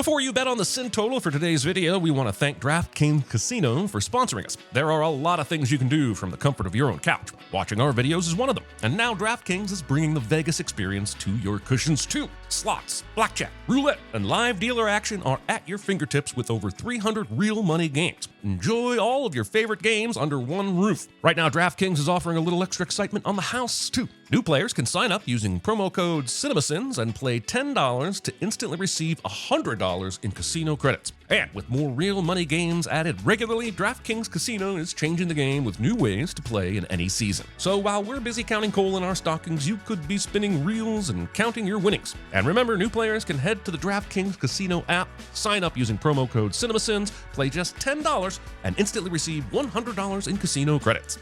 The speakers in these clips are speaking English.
Before you bet on the sin total for today's video, we want to thank DraftKings Casino for sponsoring us. There are a lot of things you can do from the comfort of your own couch. Watching our videos is one of them. And now DraftKings is bringing the Vegas experience to your cushions too. Slots, blackjack, roulette, and live dealer action are at your fingertips with over 300 real money games. Enjoy all of your favorite games under one roof. Right now, DraftKings is offering a little extra excitement on the house too. New players can sign up using promo code CinemaSins and play $10 to instantly receive $100 in casino credits. And with more real money games added regularly, DraftKings Casino is changing the game with new ways to play in any season. So while we're busy counting coal in our stockings, you could be spinning reels and counting your winnings. And remember, new players can head to the DraftKings Casino app, sign up using promo code CinemaSins, play just $10, and instantly receive $100 in casino credits.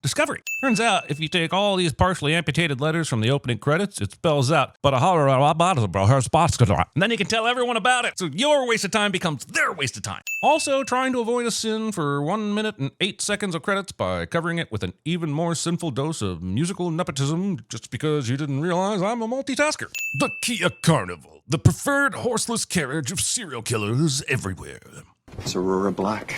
Discovery. Turns out, if you take all these partially amputated letters from the opening credits, it spells out, but and then you can tell everyone about it. So your waste of time becomes their waste of time. Also, trying to avoid a sin for 1 minute and 8 seconds of credits by covering it with an even more sinful dose of musical nepotism just because you didn't realize I'm a multitasker. The Kia Carnival, the preferred horseless carriage of serial killers everywhere. It's Aurora Black.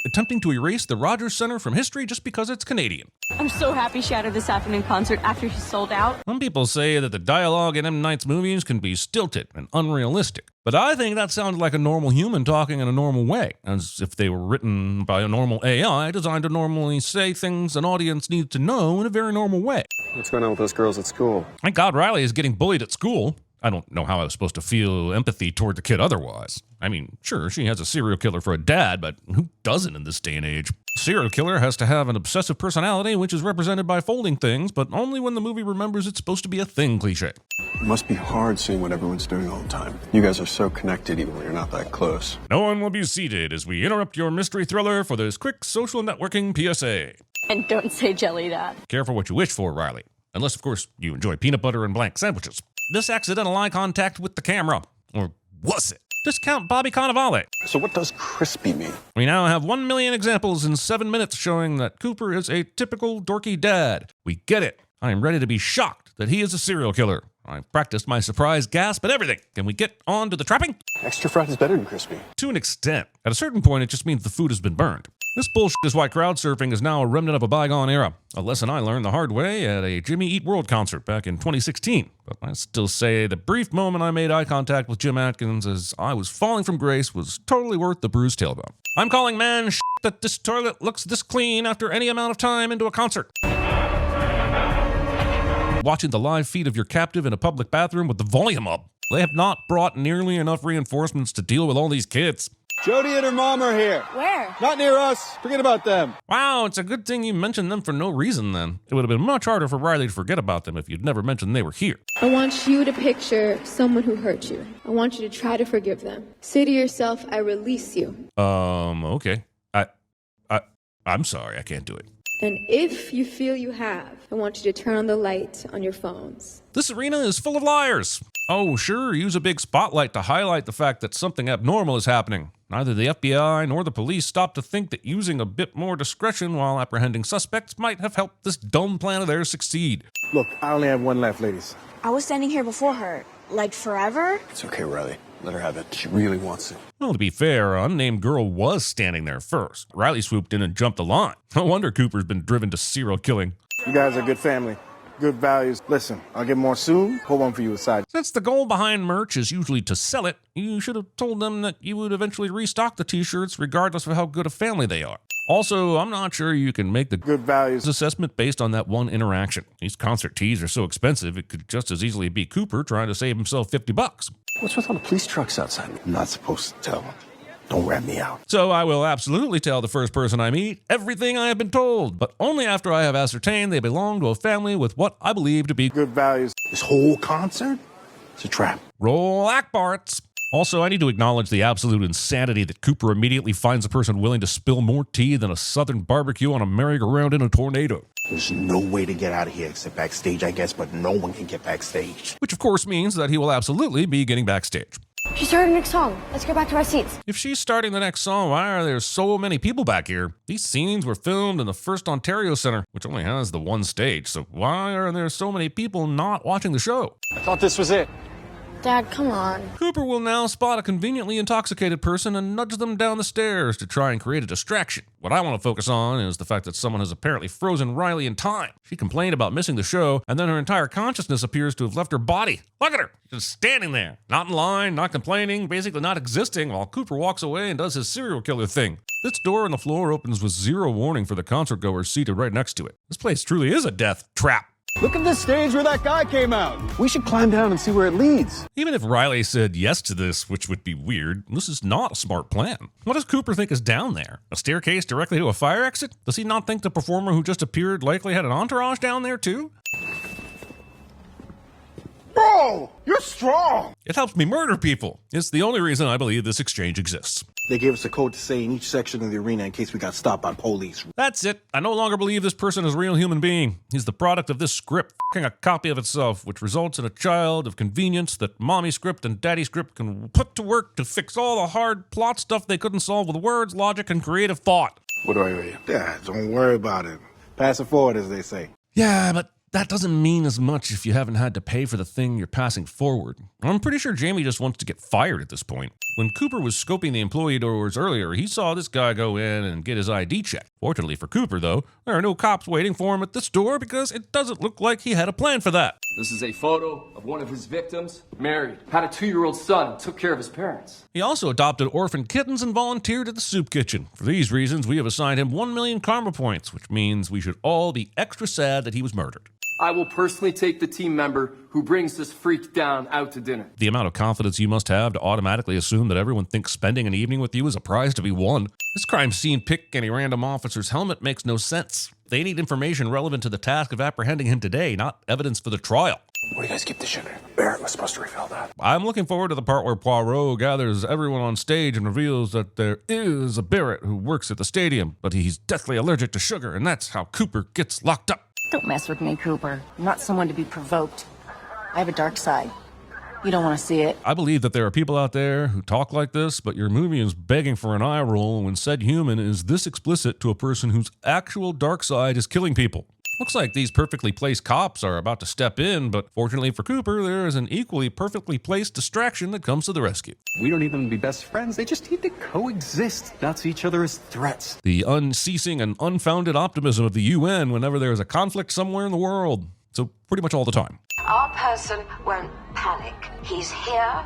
Attempting to erase the Rogers Center from history just because it's Canadian. I'm so happy she had this afternoon concert after she sold out. Some people say that the dialogue in M. Night's movies can be stilted and unrealistic, but I think that sounds like a normal human talking in a normal way, as if they were written by a normal AI designed to normally say things an audience needs to know in a very normal way. What's going on with those girls at school? Thank God Riley is getting bullied at school. I don't know how I was supposed to feel empathy toward the kid otherwise. I mean, sure, she has a serial killer for a dad, but who doesn't in this day and age? Serial killer has to have an obsessive personality, which is represented by folding things, but only when the movie remembers it's supposed to be a thing cliche. It must be hard seeing what everyone's doing all the time. You guys are so connected even when you're not that close. No one will be seated as we interrupt your mystery thriller for this quick social networking PSA. And don't say jelly that. Careful what you wish for, Riley. Unless, of course, you enjoy peanut butter and blank sandwiches. This accidental eye contact with the camera. Or was it? Discount Bobby Cannavale. So what does crispy mean? We now have 1 million examples in 7 minutes showing that Cooper is a typical dorky dad. We get it. I am ready to be shocked that he is a serial killer. I've practiced my surprise gasp and everything. Can we get on to the trapping? Extra fried is better than crispy. To an extent. At a certain point, it just means the food has been burned. This bullshit is why crowd surfing is now a remnant of a bygone era. A lesson I learned the hard way at a Jimmy Eat World concert back in 2016. But I still say the brief moment I made eye contact with Jim Atkins as I was falling from grace was totally worth the bruised tailbone. I'm calling man shit that this toilet looks this clean after any amount of time into a concert. Watching the live feed of your captive in a public bathroom with the volume up. They have not brought nearly enough reinforcements to deal with all these kids. Jody and her mom are here. Where? Not near us. Forget about them. Wow, it's a good thing you mentioned them for no reason then. It would have been much harder for Riley to forget about them if you'd never mentioned they were here. I want you to picture someone who hurt you. I want you to try to forgive them. Say to yourself, I release you. Okay. I'm sorry, I can't do it. And if you feel you have, I want you to turn on the light on your phones. This arena is full of liars. Oh, sure, use a big spotlight to highlight the fact that something abnormal is happening. Neither the FBI nor the police stopped to think that using a bit more discretion while apprehending suspects might have helped this dumb plan of theirs succeed. Look, I only have one left, ladies. I was standing here before her. Like forever? It's okay, Riley. Let her have it. She really wants it. Well, to be fair, an unnamed girl was standing there first. Riley swooped in and jumped the line. No wonder Cooper's been driven to serial killing. You guys are good family. Good values. Listen, I'll get more soon. Hold on for you aside. Since the goal behind merch is usually to sell it, you should have told them that you would eventually restock the t-shirts regardless of how good a family they are. Also, I'm not sure you can make the Good values. assessment based on that one interaction. These concert tees are so expensive, it could just as easily be Cooper trying to save himself $50. What's with all the police trucks outside? I'm not supposed to tell them. Don't rat me out. So I will absolutely tell the first person I meet everything I have been told, but only after I have ascertained they belong to a family with what I believe to be Good values. This whole concert? It's a trap. Roll Akbarts. Also, I need to acknowledge the absolute insanity that Cooper immediately finds a person willing to spill more tea than a southern barbecue on a merry-go-round in a tornado. There's no way to get out of here except backstage, I guess, but no one can get backstage. Which, of course, means that he will absolutely be getting backstage. She started the next song. Let's go back to our seats. If she's starting the next song, why are there so many people back here? These scenes were filmed in the First Ontario Centre, which only has the one stage, so why are there so many people not watching the show? I thought this was it. Dad, come on. Cooper will now spot a conveniently intoxicated person and nudge them down the stairs to try and create a distraction. What I want to focus on is the fact that someone has apparently frozen Riley in time. She complained about missing the show, and then her entire consciousness appears to have left her body. Look at her, just standing there, not in line, not complaining, basically not existing, while Cooper walks away and does his serial killer thing. This door on the floor opens with zero warning for the concert goers seated right next to it. This place truly is a death trap. Look at the stage where that guy came out. We should climb down and see where it leads. Even if Riley said yes to this, which would be weird, this is not a smart plan. What does Cooper think is down there? A staircase directly to a fire exit? Does he not think the performer who just appeared likely had an entourage down there too? Bro, you're strong. It helps me murder people. It's the only reason I believe this exchange exists. They gave us a code to say in each section of the arena in case we got stopped by police. That's it. I no longer believe this person is a real human being. He's the product of this script f***ing a copy of itself, which results in a child of convenience that mommy script and daddy script can put to work to fix all the hard plot stuff they couldn't solve with words, logic, and creative thought. What do I owe you? Yeah, don't worry about it. Pass it forward, as they say. Yeah, but that doesn't mean as much if you haven't had to pay for the thing you're passing forward. I'm pretty sure Jamie just wants to get fired at this point. When Cooper was scoping the employee doors earlier, he saw this guy go in and get his ID checked. Fortunately for Cooper, though, there are no cops waiting for him at this door because it doesn't look like he had a plan for that. This is a photo of one of his victims, married, had a 2-year-old son, took care of his parents. He also adopted orphan kittens and volunteered at the soup kitchen. For these reasons, we have assigned him 1 million karma points, which means we should all be extra sad that he was murdered. I will personally take the team member who brings this freak down out to dinner. The amount of confidence you must have to automatically assume that everyone thinks spending an evening with you is a prize to be won. This crime scene pick any random officer's helmet makes no sense. They need information relevant to the task of apprehending him today, not evidence for the trial. What do you guys keep the sugar? Barrett was supposed to reveal that. I'm looking forward to the part where Poirot gathers everyone on stage and reveals that there is a Barrett who works at the stadium, but he's deathly allergic to sugar, and that's how Cooper gets locked up. Don't mess with me, Cooper. I'm not someone to be provoked. I have a dark side. You don't want to see it. I believe that there are people out there who talk like this, but your movie is begging for an eye roll when said human is this explicit to a person whose actual dark side is killing people. Looks like these perfectly placed cops are about to step in, but fortunately for Cooper, there is an equally perfectly placed distraction that comes to the rescue. We don't need them to be best friends. They just need to coexist, not see each other as threats. The unceasing and unfounded optimism of the UN whenever there is a conflict somewhere in the world. So pretty much all the time. Our person won't panic. He's here,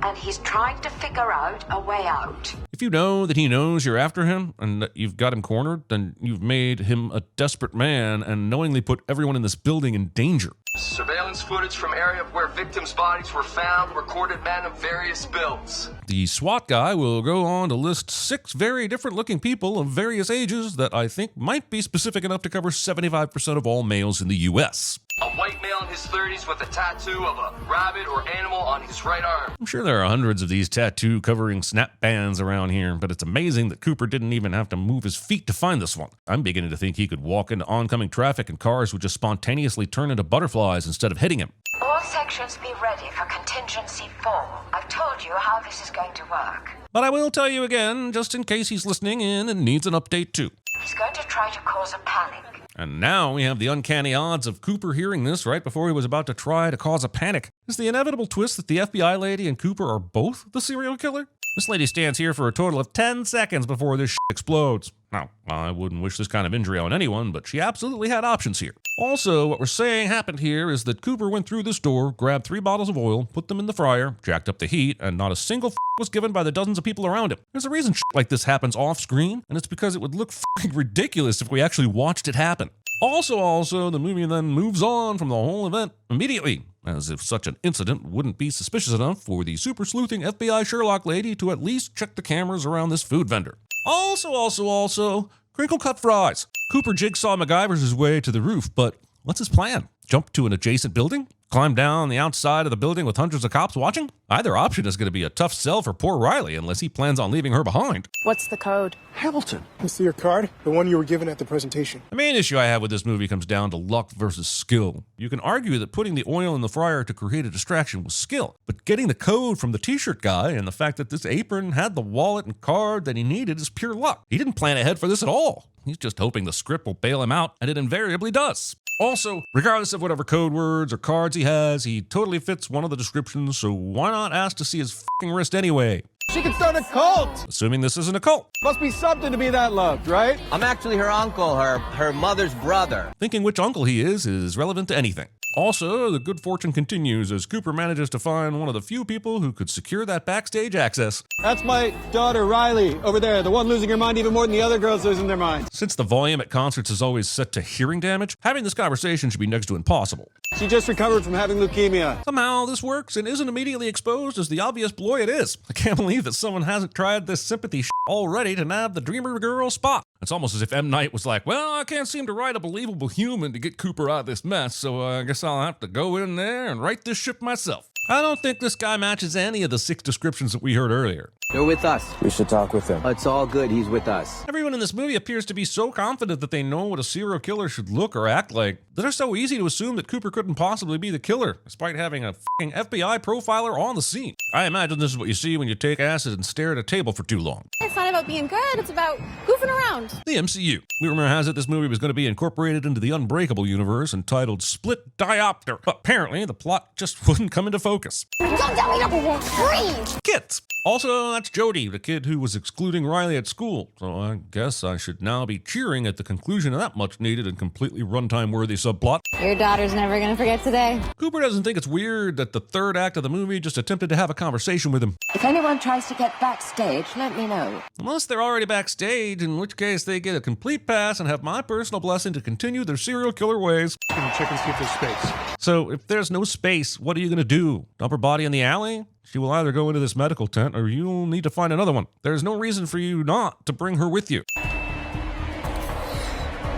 and he's trying to figure out a way out. If you know that he knows you're after him and that you've got him cornered, then you've made him a desperate man and knowingly put everyone in this building in danger. Surveillance footage from area where victims' bodies were found recorded men of various builds. The SWAT guy will go on to list 6 very different looking people of various ages that I think might be specific enough to cover 75% of all males in the U.S. A white male in his 30s with a tattoo of a rabbit or animal on his right arm. I'm sure there are hundreds of these tattoo covering snap bands around here, but it's amazing that Cooper didn't even have to move his feet to find this one. I'm beginning to think he could walk into oncoming traffic and cars would just spontaneously turn into butterflies instead of hitting him. All sections be ready for contingency 4. I've told you how this is going to work. But I will tell you again, just in case he's listening in and needs an update too. He's going to try to cause a panic. And now we have the uncanny odds of Cooper hearing this right before he was about to try to cause a panic. Is the inevitable twist that the FBI lady and Cooper are both the serial killer? This lady stands here for a total of 10 seconds before this shit explodes. Now, I wouldn't wish this kind of injury on anyone, but she absolutely had options here. Also, what we're saying happened here is that Cooper went through this door, grabbed 3 bottles of oil, put them in the fryer, jacked up the heat, and not a single was given by the dozens of people around him. There's a reason shit like this happens off screen, and it's because it would look ridiculous if we actually watched it happen. Also, the movie then moves on from the whole event immediately, as if such an incident wouldn't be suspicious enough for the super sleuthing FBI Sherlock lady to at least check the cameras around this food vendor. Also, crinkle cut fries. Cooper jigsaw MacGyver's his way to the roof, but what's his plan? Jump to an adjacent building? Climb down the outside of the building with hundreds of cops watching? Either option is going to be a tough sell for poor Riley unless he plans on leaving her behind. What's the code? Hamilton. You see your card? The one you were given at the presentation. The main issue I have with this movie comes down to luck versus skill. You can argue that putting the oil in the fryer to create a distraction was skill, but getting the code from the t-shirt guy and the fact that this apron had the wallet and card that he needed is pure luck. He didn't plan ahead for this at all. He's just hoping the script will bail him out, and it invariably does. Also, regardless of whatever code words or cards he has, he totally fits one of the descriptions, so why not ask to see his f***ing wrist anyway? She could start a cult! Assuming this isn't a cult. Must be something to be that loved, right? I'm actually her uncle, her mother's brother. Thinking which uncle he is relevant to anything. Also, the good fortune continues as Cooper manages to find one of the few people who could secure that backstage access. That's my daughter, Riley, over there, the one losing her mind even more than the other girls losing their minds. Since the volume at concerts is always set to hearing damage, having this conversation should be next to impossible. She just recovered from having leukemia. Somehow this works and isn't immediately exposed as the obvious ploy it is. I can't believe that someone hasn't tried this sympathy already to nab the dreamer girl spot. It's almost as if M. Night was like, well, I can't seem to write a believable human to get Cooper out of this mess, so I guess I'll have to go in there and write this ship myself. I don't think this guy matches any of the 6 descriptions that we heard earlier. They're with us. We should talk with him. It's all good. He's with us. Everyone in this movie appears to be so confident that they know what a serial killer should look or act like that it's so easy to assume that Cooper couldn't possibly be the killer, despite having a f***ing FBI profiler on the scene. I imagine this is what you see when you take acid and stare at a table for too long. It's not about being good, it's about goofing around. The MCU. Rumor has it this movie was going to be incorporated into the Unbreakable universe entitled Split Diopter. But apparently, the plot just wouldn't come into focus. Don't tell me to breathe! Kits. Also, that's Jody, the kid who was excluding Riley at school. So I guess I should now be cheering at the conclusion of that much-needed and completely runtime-worthy subplot. Your daughter's never gonna forget today. Cooper doesn't think it's weird that the third act of the movie just attempted to have a conversation with him. If anyone tries to get backstage, let me know. Unless they're already backstage, in which case they get a complete pass and have my personal blessing to continue their serial killer ways. Check and see if there's space. So if there's no space, what are you going to do? Dump her body in the alley? She will either go into this medical tent or you'll need to find another one. There's no reason for you not to bring her with you.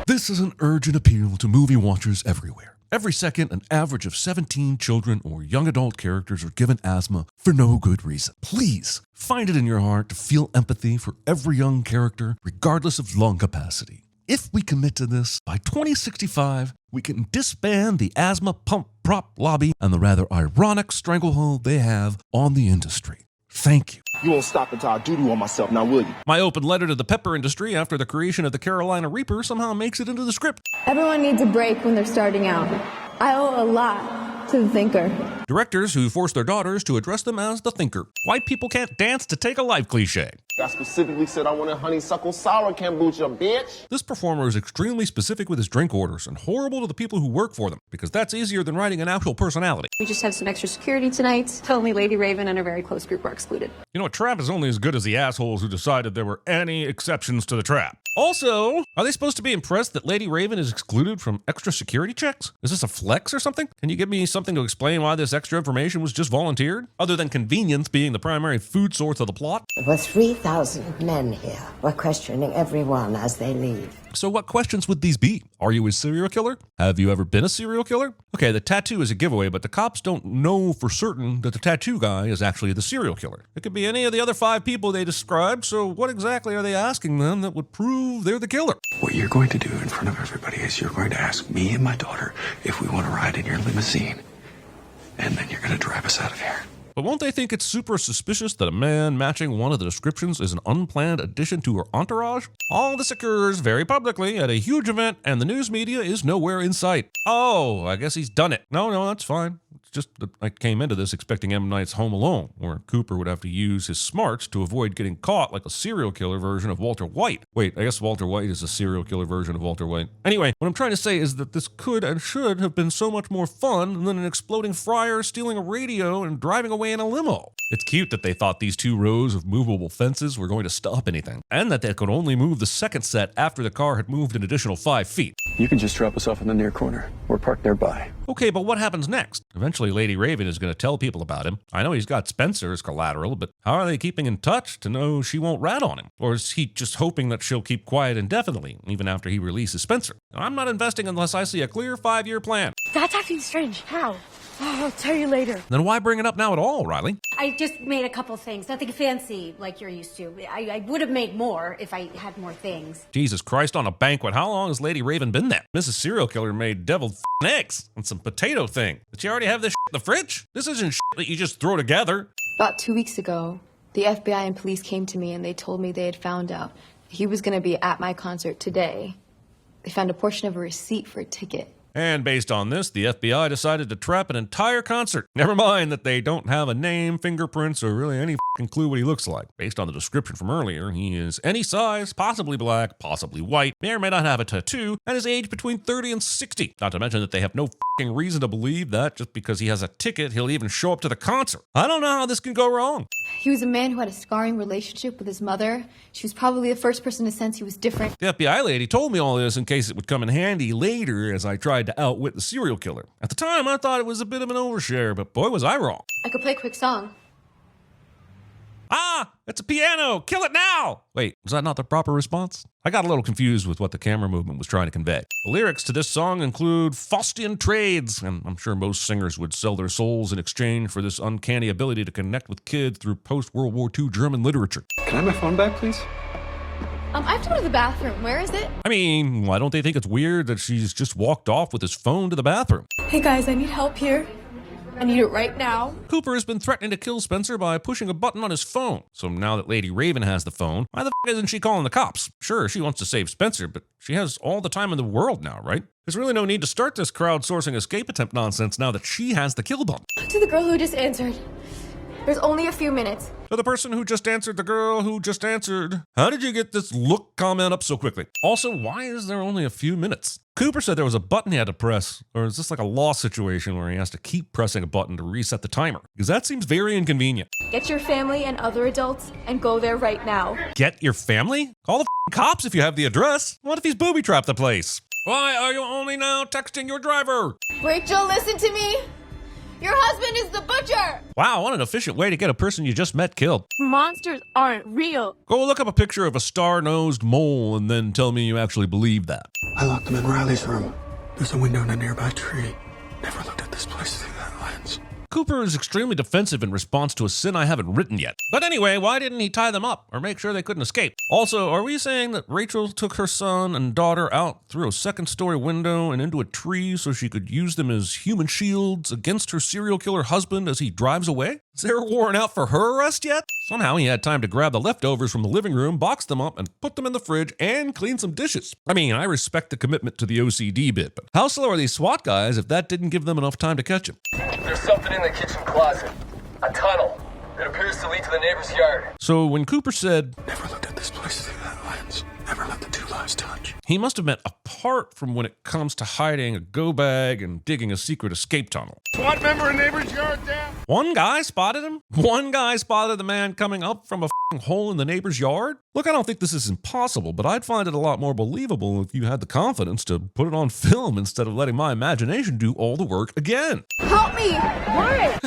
This is an urgent appeal to movie watchers everywhere. Every second, an average of 17 children or young adult characters are given asthma for no good reason. Please, find it in your heart to feel empathy for every young character, regardless of lung capacity. If we commit to this, by 2065, we can disband the asthma pump prop lobby and the rather ironic stranglehold they have on the industry. Thank you. You won't stop until I doo-doo on myself, now will you? My open letter to the pepper industry after the creation of the Carolina Reaper somehow makes it into the script. Everyone needs a break when they're starting out. I owe a lot to the thinker. Directors who force their daughters to address them as the thinker. White people can't dance to take a life cliche. I specifically said I wanted honeysuckle sour kombucha, bitch. This performer is extremely specific with his drink orders and horrible to the people who work for them, because that's easier than writing an actual personality. We just have some extra security tonight. Only Lady Raven and her very close group are excluded. You know, a trap is only as good as the assholes who decided there were any exceptions to the trap. Also, are they supposed to be impressed that Lady Raven is excluded from extra security checks? Is this a flex or something? Can you give me something to explain why this extra information was just volunteered? Other than convenience being the primary food source of the plot? There were 3,000 men here. We're questioning everyone as they leave. So what questions would these be? Are you a serial killer? Have you ever been a serial killer? Okay, the tattoo is a giveaway, but the cops don't know for certain that the tattoo guy is actually the serial killer. It could be any of the other 5 people they described, so what exactly are they asking them that would prove they're the killer? What you're going to do in front of everybody is you're going to ask me and my daughter if we want to ride in your limousine, and then you're going to drive us out of here. But won't they think it's super suspicious that a man matching one of the descriptions is an unplanned addition to her entourage? All this occurs very publicly at a huge event, and the news media is nowhere in sight. Oh, I guess he's done it. No, that's fine. It's just that I came into this expecting M. Night's Home Alone, where Cooper would have to use his smarts to avoid getting caught like a serial killer version of Walter White. Wait, I guess Walter White is a serial killer version of Walter White. Anyway, what I'm trying to say is that this could and should have been so much more fun than an exploding fryer stealing a radio and driving away in a limo. It's cute that they thought these 2 rows of movable fences were going to stop anything, and that they could only move the second set after the car had moved an additional 5 feet. You can just drop us off in the near corner. We're parked nearby. Okay, but what happens next? Eventually eventually Lady Raven is going to tell people about him. I know he's got Spencer as collateral, but how are they keeping in touch to know she won't rat on him? Or is he just hoping that she'll keep quiet indefinitely, even after he releases Spencer? I'm not investing unless I see a clear 5-year plan. That's acting strange. How? Oh, I'll tell you later. Then why bring it up now at all, Riley? I just made a couple things. Nothing fancy like you're used to. I would have made more if I had more things. Jesus Christ, on a banquet. How long has Lady Raven been there? Mrs. Serial Killer made deviled eggs and some potato thing. Did she already have this in the fridge? This isn't that you just throw together. About 2 weeks ago, the FBI and police came to me and they told me they had found out he was going to be at my concert today. They found a portion of a receipt for a ticket. And based on this, the FBI decided to trap an entire concert. Never mind that they don't have a name, fingerprints, or really any clue what he looks like. Based on the description from earlier, he is any size, possibly black, possibly white, may or may not have a tattoo, and is aged between 30 and 60. Not to mention that they have no reason to believe that just because he has a ticket, he'll even show up to the concert. I don't know how this can go wrong. He was a man who had a scarring relationship with his mother. She was probably the first person to sense he was different. The FBI lady told me all this in case it would come in handy later as I tried to outwit the serial killer. At the time, I thought it was a bit of an overshare, but boy, was I wrong. I could play a quick song. Ah, it's a piano! Kill it now! Wait, was that not the proper response? I got a little confused with what the camera movement was trying to convey. The lyrics to this song include Faustian trades, and I'm sure most singers would sell their souls in exchange for this uncanny ability to connect with kids through post-World War II German literature. Can I have my phone back, please? I have to go to the bathroom. Where is it? I mean, why don't they think it's weird that she's just walked off with his phone to the bathroom? Hey guys, I need help here. I need it right now. Cooper has been threatening to kill Spencer by pushing a button on his phone. So now that Lady Raven has the phone, why the isn't she calling the cops? Sure, she wants to save Spencer, but she has all the time in the world now, right? There's really no need to start this crowdsourcing escape attempt nonsense now that she has the kill button. To the girl who just answered. There's only a few minutes. To the person who just answered, the girl who just answered. How did you get this look comment up so quickly? Also, why is there only a few minutes? Cooper said there was a button he had to press, or is this like a lost situation where he has to keep pressing a button to reset the timer? Because that seems very inconvenient. Get your family and other adults and go there right now. Get your family? Call the cops if you have the address. What if he's booby-trapped the place? Why are you only now texting your driver? Rachel, listen to me. Your husband is the butcher! Wow, what an efficient way to get a person you just met killed. Monsters aren't real. Go look up a picture of a star-nosed mole and then tell me you actually believe that. I locked them in Riley's room. There's a window in a nearby tree. Never looked at this place through that lens. Cooper is extremely defensive in response to a sin I haven't written yet. But anyway, why didn't he tie them up or make sure they couldn't escape? Also, are we saying that Rachel took her son and daughter out through a second-story window and into a tree so she could use them as human shields against her serial killer husband as he drives away? Is there a warrant out for her arrest yet? Somehow he had time to grab the leftovers from the living room, box them up, and put them in the fridge and clean some dishes. I mean, I respect the commitment to the OCD bit, but how slow are these SWAT guys if that didn't give them enough time to catch him? There's something in the kitchen closet. A tunnel. It appears to lead to the neighbor's yard. So when Cooper said, Never looked at this place through that lens. Never let the two lives touch. he must have meant apart from when it comes to hiding a go bag and digging a secret escape tunnel. SWAT member in neighbor's yard down. One guy spotted him? One guy spotted the man coming up from a hole in the neighbor's yard? Look, I don't think this is impossible, but I'd find it a lot more believable if you had the confidence to put it on film instead of letting my imagination do all the work again. Help me! Why?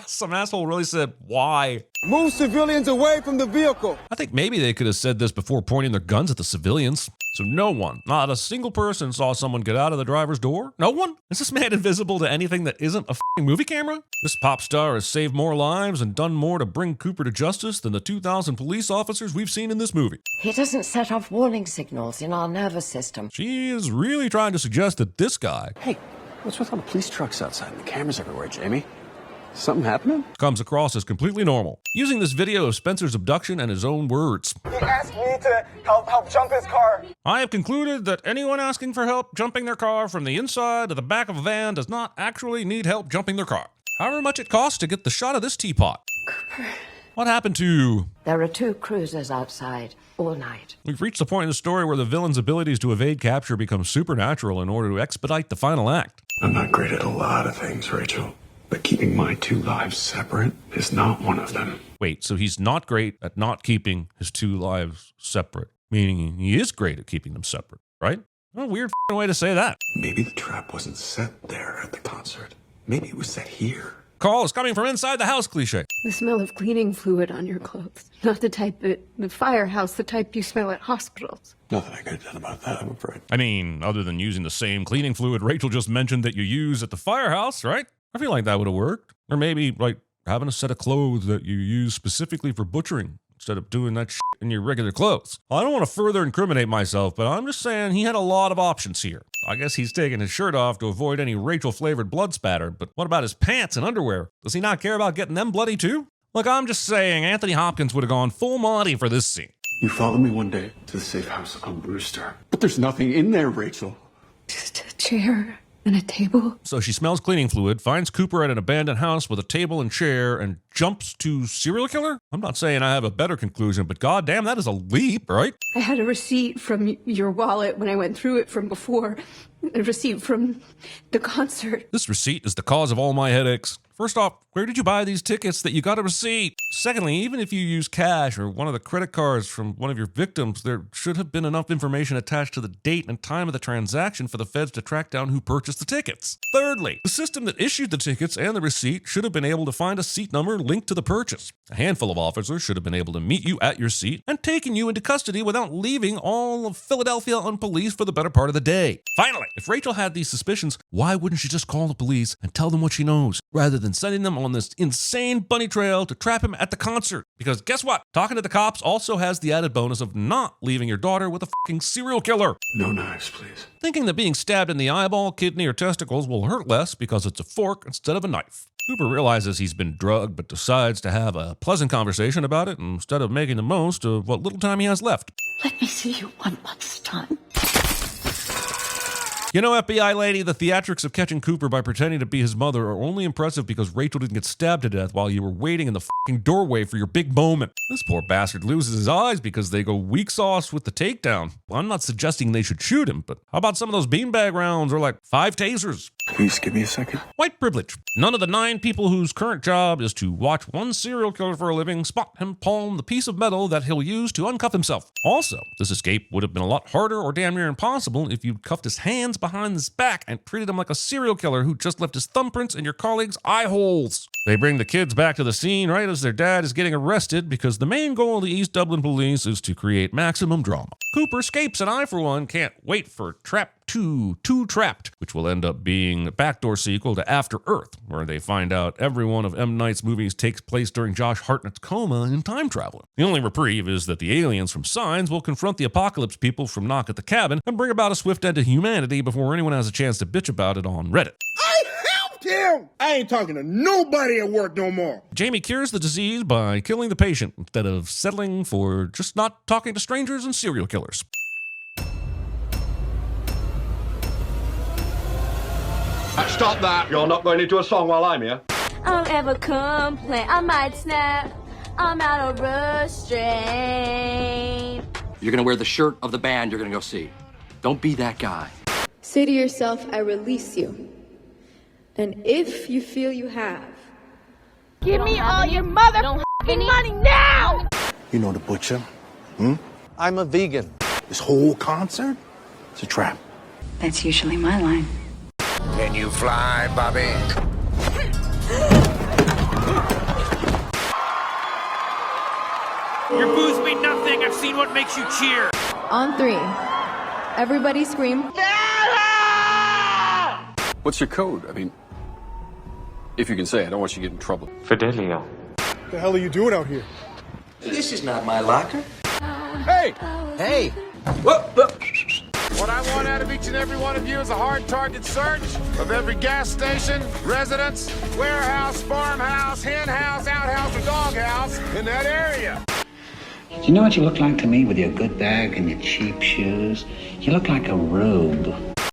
Some asshole really said, why? Move civilians away from the vehicle. I think maybe they could have said this before pointing their guns at the civilians. So no one, not a single person saw someone get out of the driver's door? No one? Is this man invisible to anything that isn't a movie camera? This pop star has saved more lives and done more to bring Cooper to justice than the 2,000 police officers we've seen in this movie. He doesn't set off warning signals in our nervous system. She is really trying to suggest that this guy... Hey, what's with all the police trucks outside and the cameras everywhere, Jamie? Something happening? Comes across as completely normal. Using this video of Spencer's abduction and his own words. He asked me to help jump his car. I have concluded that anyone asking for help jumping their car from the inside to the back of a van does not actually need help jumping their car. However much it costs to get the shot of this teapot. Cooper. What happened to... There are 2 cruisers outside all night. We've reached the point in the story where the villain's abilities to evade capture become supernatural in order to expedite the final act. I'm not great at a lot of things, Rachel. But keeping my 2 lives separate is not one of them. Wait, so he's not great at not keeping his 2 lives separate, meaning he is great at keeping them separate, right? What a weird way to say that. Maybe the trap wasn't set there at the concert. Maybe it was set here. Call is coming from inside the house cliche. The smell of cleaning fluid on your clothes. Not the type the firehouse, the type you smell at hospitals. Nothing I could have done about that, I'm afraid. I mean, other than using the same cleaning fluid Rachel just mentioned that you use at the firehouse, right? I feel like that would have worked. Or maybe, like, having a set of clothes that you use specifically for butchering instead of doing that shit in your regular clothes. Well, I don't want to further incriminate myself, but I'm just saying he had a lot of options here. I guess he's taking his shirt off to avoid any Rachel-flavored blood spatter, but what about his pants and underwear? Does he not care about getting them bloody too? Look, I'm just saying Anthony Hopkins would have gone full Monty for this scene. You followed me one day to the safe house on Brewster. But there's nothing in there, Rachel. Just a chair and a table. So she smells cleaning fluid, finds Cooper at an abandoned house with a table and chair, and jumps to serial killer? I'm not saying I have a better conclusion, but goddamn, that is a leap, right? I had a receipt from your wallet when I went through it from before. A receipt from the concert. This receipt is the cause of all my headaches. First off, where did you buy these tickets that you got a receipt? Secondly, even if you use cash or one of the credit cards from one of your victims, there should have been enough information attached to the date and time of the transaction for the feds to track down who purchased the tickets. Thirdly, the system that issued the tickets and the receipt should have been able to find a seat number linked to the purchase. A handful of officers should have been able to meet you at your seat and taken you into custody without leaving all of Philadelphia unpoliced for the better part of the day. Finally, if Rachel had these suspicions, why wouldn't she just call the police and tell them what she knows, rather than sending them on this insane bunny trail to trap him at the concert? Because guess what? Talking to the cops also has the added bonus of not leaving your daughter with a fucking serial killer. No knives, please. Thinking that being stabbed in the eyeball, kidney, or testicles will hurt less because it's a fork instead of a knife. Cooper realizes he's been drugged, but decides to have a pleasant conversation about it instead of making the most of what little time he has left. Let me see you one last time. You know, FBI lady, the theatrics of catching Cooper by pretending to be his mother are only impressive because Rachel didn't get stabbed to death while you were waiting in the fucking doorway for your big moment. This poor bastard loses his eyes because they go weak sauce with the takedown. Well, I'm not suggesting they should shoot him, but how about some of those beanbag rounds or like 5 tasers? Please give me a second. White privilege. None of the 9 people whose current job is to watch one serial killer for a living spot and palm the piece of metal that he'll use to uncuff himself. Also, this escape would have been a lot harder or damn near impossible if you'd cuffed his hands behind his back and treated him like a serial killer who just left his thumbprints in your colleagues' eye holes. They bring the kids back to the scene right as their dad is getting arrested because the main goal of the East Dublin police is to create maximum drama. Cooper escapes, and I, for one, can't wait for Trap 2, Trapped, which will end up being a backdoor sequel to After Earth, where they find out every one of M. Night's movies takes place during Josh Hartnett's coma in Time Traveler. The only reprieve is that the aliens from Signs will confront the Apocalypse people from Knock at the Cabin and bring about a swift end to humanity before anyone has a chance to bitch about it on Reddit. Him. I ain't talking to nobody at work no more. Jamie cures the disease by killing the patient instead of settling for just not talking to strangers and serial killers. Stop that! You're not going into a song while I'm here. I'll ever complain, I might snap. I'm out of restraint. You're gonna wear the shirt of the band you're gonna go see. Don't be that guy. Say to yourself, I release you. And if you feel you have, Give me all your motherfucking money now! You know the butcher? I'm a vegan. This whole concert? It's a trap. That's usually my line. Can you fly, Bobby? Your booze mean nothing. I've seen what makes you cheer. on 3, everybody scream. What's your code? I mean, if you can say, I don't want you to get in trouble. Fidelio. What the hell are you doing out here? This is not my locker. Hey! Hey! What I want out of each and every one of you is a hard target search of every gas station, residence, warehouse, farmhouse, hen house, outhouse, or doghouse in that area. Do you know what you look like to me with your good bag and your cheap shoes? You look like a rube.